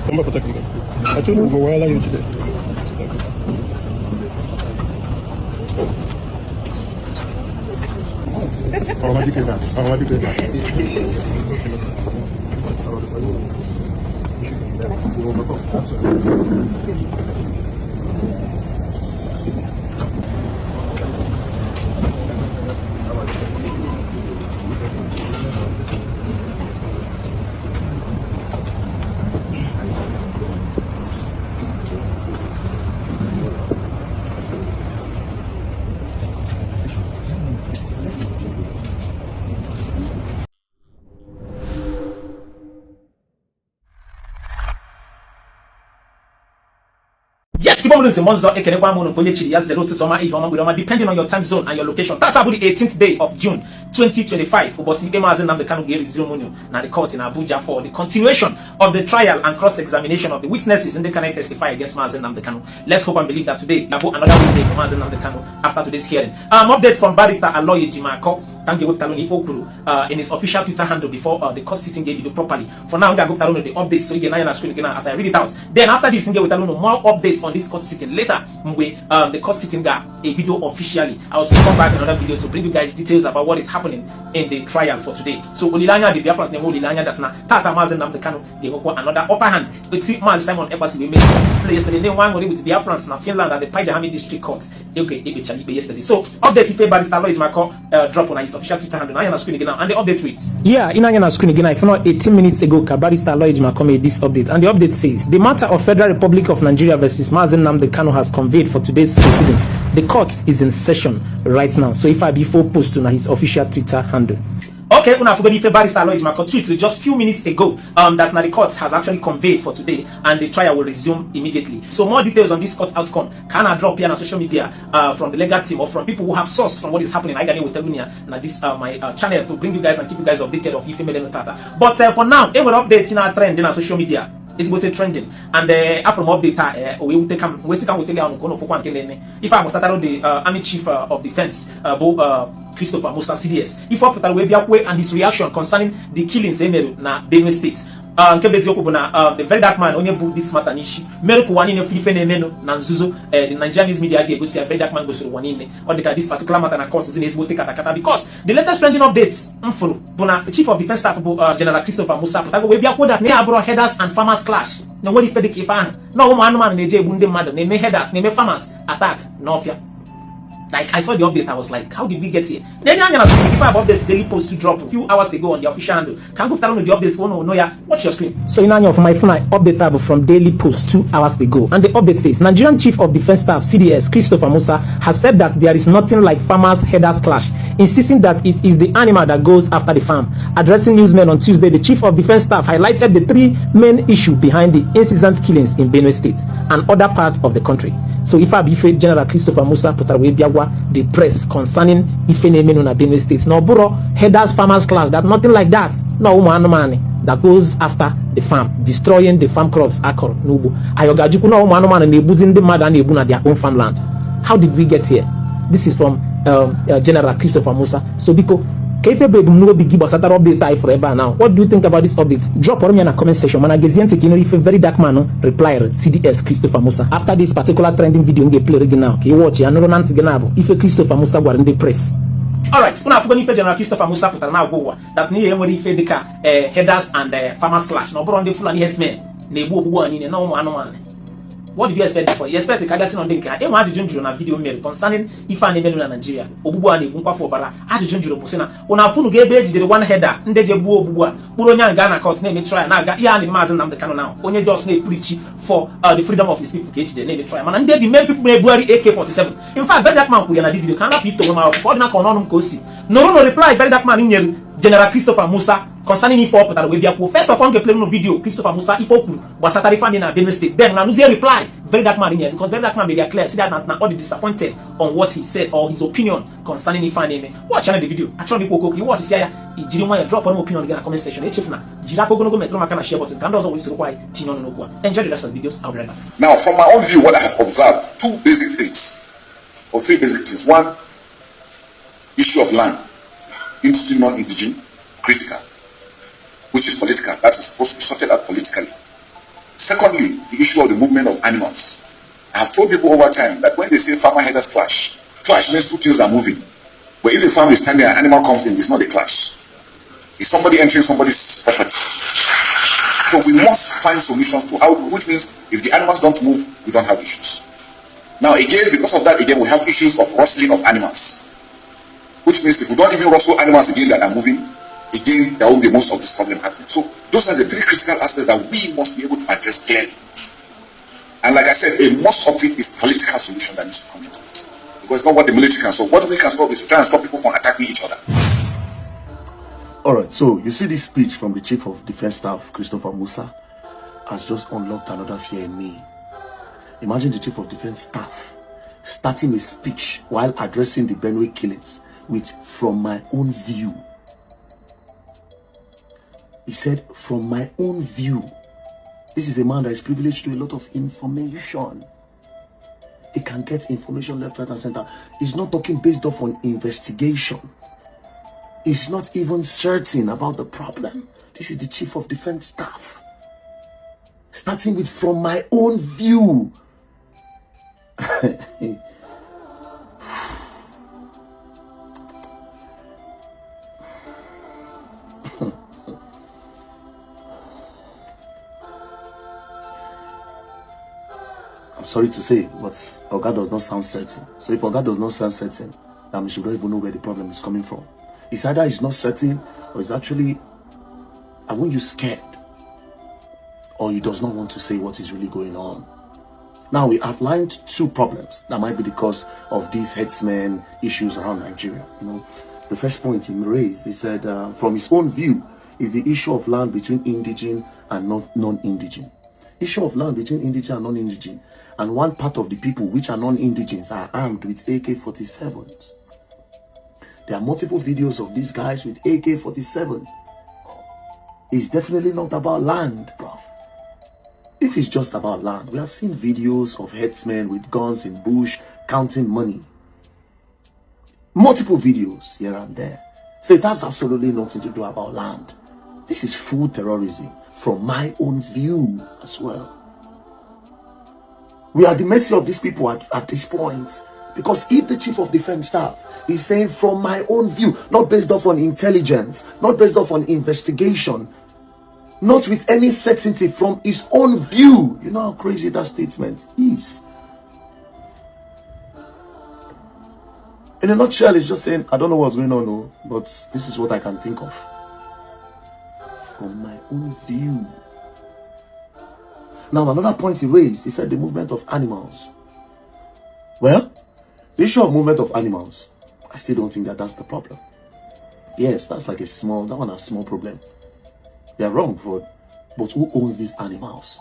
Come back, protect me. I told you, go while you today. Oh, my dick. Oh, my dick. Yes, depending on your time zone and your location. That's about the 18th day of June 2025. NNAMDI KANU resume now the court in Abuja for the continuation of the trial and cross-examination of the witnesses in the can testify against NNAMDI KANU. Let's hope and believe that today another day for NNAMDI KANU after today's hearing. Update from Barrister Aloy Jimako. In his official Twitter handle before the court sitting gave you properly. For now, I'm going to the updates so you can screen again as I read it out. Then after this, we'll tell you more updates on this court sitting. Later, the court sitting got a video officially. I will come back in another video to bring you guys details about what is happening in the trial for today. So Olilanya, the Biafra's name Olilanya, that's now Tata NNAMDI KANU. They will go another upper hand. It's man Simon Ebasi. We made a display yesterday. They one with Biafrans in Finland at the Pajahami District Court. Okay, yesterday. So update if Barrister Aloy Jimako drop on his official Twitter handle. Now you're screen again now, and the update reads. Yeah, in our screen again. If not 18 minutes ago, Barrister Aloy Jimako made this update, and the update says the matter of Federal Republic of Nigeria versus NNAMDI KANU has conveyed for today's proceedings. The court is in session right now. So if I before post on his official Twitter handle. Okay, una forget if Barrister Aloy Jimako tweeted just few minutes ago that now the court has actually conveyed for today and the trial will resume immediately. So more details on this court outcome can I drop here on social media from the legal team or from people who have source from what is happening. I will tell you now this my channel to bring you guys and keep you guys updated of Ife Mele Tata. But for now, it will update in our trend in our social media. It's going to trending and after update we will take we see can tell you if I was started the army chief of defense Christopher Musa CDS if I put away and his reaction concerning the killings in na Benue State the very dark man only book this matter nishi Meruku wani ne fife ne no na nzuzo the Nigerian news media dey go see a very dark man go so wani ne or this particular matter na cause is in his take kata because the latest trending updates mfuru bona the chief of defense staff General Christopher Musa put we bia that ne abro headers and farmers clash no what if the kifan no woman man na je bunde mad ne headers ne farmers attack no fear. Like I saw the update, I was like, how did we get here? Then I'm gonna speak about this daily post to drop a few hours ago on the official handle. Can go tell me the updates? Oh no, yeah. Watch your screen. So in of my phone, I update tab from daily post 2 hours ago, and the update says Nigerian Chief of Defense Staff (CDS) Christopher Musa has said that there is nothing like farmers' headers clash, insisting that it is the animal that goes after the farm. Addressing newsmen on Tuesday, the Chief of Defense Staff highlighted the 3 main issues behind the incessant killings in Benue State and other parts of the country. So if I be General Christopher Musa Potarwebiawa the press concerning Ife Nemenu na Benue State. No buro headers farmers clash, that nothing like that. No man that goes after the farm, destroying the farm crops. Akor nubu. Ayogajuku no man and abusing the mother and na their own farmland. How did we get here? This is from General Christopher Musa. So because Kefe babe no be give us another update time forever now. What do you think about this update? Drop on me in the comment section. Man, if a very dark man reply CDS Christopher Musa. After this particular trending video, you play again now. Okay, watch it. I know not if a Christopher Musa were in the press. Alright, so now for General Christopher Musa put now go that near when if the headers and farmers clash. Now, but on the full and yes man, nebu and in no man. What did you expect for? You expect the Kardashian on the car. I want to join on a video mail concerning if I name in Nigeria. Obuani, Bunka for Bara. I had to join you Posena. On a full gave the one header, and the Jebu Bua, Buronia Ghana court name try and I got Yan NNAMDI KANU now. Only just name preach for the freedom of his people. The name try. And then the men people may bury AK-47. In fact, very dark man who this video cannot be told about Kodna Konon Kosi. No reply, very dark man in General Christopher Musa. Concerning if first of all, play no video Christopher Musa if was Satari fan in a Benue State. Then Nanuzi reply very dark man in here because very dark man made it clear. See that not all disappointed on what he said or his opinion concerning if name. Watch the video. Actually, watch this here. If you want to drop an opinion in the comment section, enjoy the rest of the videos. I'll be right back. Now, from my own view, what I have observed, 2 basic things or 3 basic things. One, issue of land, indigenous, non-indigenous, critical, which is political. That is supposed to be sorted out politically. Secondly, the issue of the movement of animals. I have told people over time that when they say farmer herders clash means two things are moving. But if the farm is standing and an animal comes in, it's not a clash. It's somebody entering somebody's property. So we must find solutions to how, which means if the animals don't move, we don't have issues. Now again, because of that, again, we have issues of rustling of animals. Which means if we don't even rustle animals again that are moving, again, there won't be most of this problem happening. So those are the three critical aspects that we must be able to address clearly. And like I said, most of it is political solution that needs to come into it. Because it's not what the military can solve. What we can stop is to try and stop people from attacking each other. Alright, so you see this speech from the Chief of Defense Staff, Christopher Musa, has just unlocked another fear in me. Imagine the Chief of Defense Staff starting a speech while addressing the Benue killings with "from my own view." He said, "from my own view." This is a man that is privileged to a lot of information. He can get information left, right, and center. He's not talking based off on investigation. He's not even certain about the problem. This is the Chief of Defense Staff. Starting with "from my own view." I'm sorry to say, but Oga does not sound certain. So if Oga does not sound certain, then we should not even know where the problem is coming from. It's either he's not certain, or it's actually, I won't use scared, or he does not want to say what is really going on. Now, we outlined two problems that might be the cause of these headsmen issues around Nigeria. You know, the first point he raised, he said, from his own view, is the issue of land between indigene and non-indigene. Issue of land between indigene and non-indigene, and one part of the people which are non-indigenes are armed with AK-47s. There are multiple videos of these guys with AK-47. It's definitely not about land, bruv. If it's just about land, we have seen videos of headsmen with guns in bush counting money. Multiple videos here and there. So it has absolutely nothing to do about land. This is full terrorism from my own view as well. We are at the mercy of these people at this point. Because if the Chief of Defense Staff is saying "from my own view," not based off on intelligence, not based off on investigation, not with any certainty, from his own view, you know how crazy that statement is. In a nutshell, it's just saying, I don't know what's going on, no, but this is what I can think of. From my own view. Now, another point he raised, he said the movement of animals. Well, the issue of movement of animals, I still don't think that that's the problem. Yes, that's like that one a small problem. They are wrong, but who owns these animals?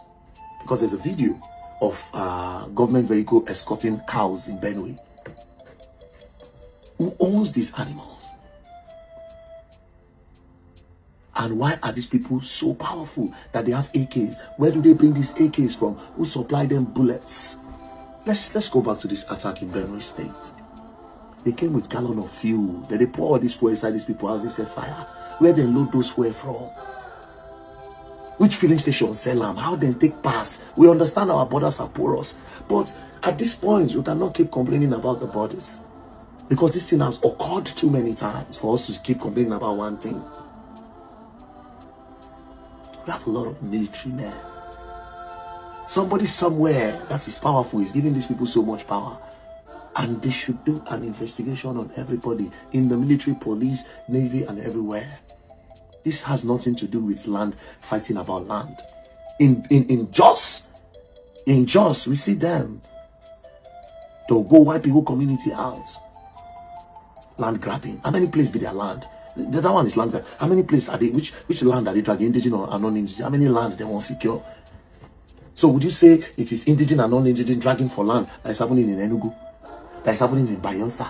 Because there's a video of a government vehicle escorting cows in Benue. Who owns these animals? And why are these people so powerful that they have AKs? Where do they bring these AKs from? Who supply them bullets? Let's go back to this attack in Benue State. They came with gallon of fuel. Then they pour all this fuel inside these people's house. They set fire. Where they load those fuel from? Which filling station sell them? How they take pass? We understand our borders are porous. But at this point, you cannot keep complaining about the borders. Because this thing has occurred too many times for us to keep complaining about one thing. We have a lot of military men. Somebody somewhere that is powerful is giving these people so much power. And they should do an investigation on everybody in the military, police, navy, and everywhere. This has nothing to do with land, fighting about land. In Jos, we see them. They'll go wipe people community out. Land grabbing. How many places be their land? The other one is land grab. How many places are they? Which land are they dragging? Indigene or non-indigene? How many land they want secure? So would you say it is indigene and non-indigene dragging for land that is happening in Enugu? That is happening in Bayelsa?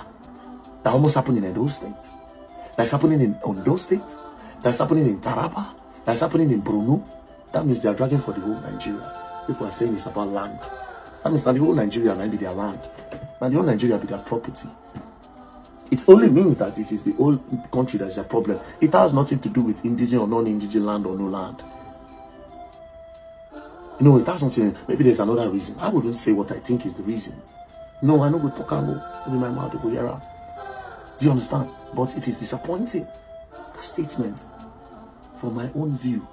That almost happened in Edo State? That is happening in Ondo State? That is happening in Taraba? That is happening in Brunei? That means they are dragging for the whole Nigeria. If we are saying it's about land, that means that the whole Nigeria might be their land. And the whole Nigeria be their property. It only means that it is the whole country that is a problem. It has nothing to do with indigene or non-indigene land or no land. No, that's not saying maybe there's another reason. I wouldn't say what I think is the reason. No, I know good talk and go. Maybe my mouth go hear out. Do you understand? But it is disappointing. That statement, from my own view.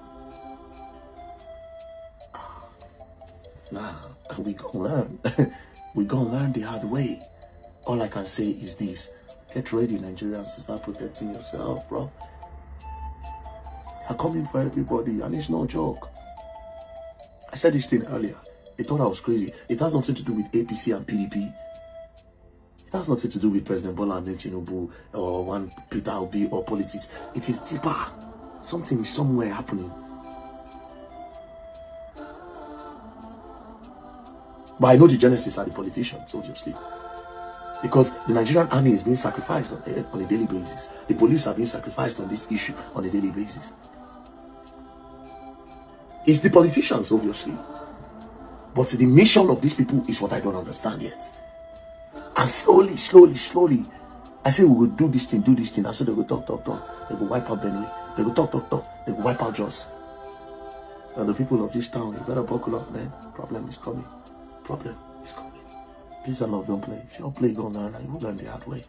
Nah, we gonna learn. We gonna learn the hard way. All I can say is this: get ready, Nigerians, to start protecting yourself, bro. They're coming for everybody, and it's no joke. I said this thing earlier. They thought I was crazy. It has nothing to do with APC and PDP. It has nothing to do with President Bola and Tinubu or one Peter Obi or politics. It is deeper. Something is somewhere happening. But I know the genesis are the politicians, obviously. Because the Nigerian army is being sacrificed on a daily basis. The police are being sacrificed on this issue on a daily basis. It's the politicians, obviously. But the mission of these people is what I don't understand yet. And slowly, I say we will do this thing. And so they will talk. They will wipe out Benue. They will talk. They will wipe out Jos. And the people of this town, you better buckle up, man. Problem is coming. Peace and love, don't play. If you don't play, go on, you will learn the hard way.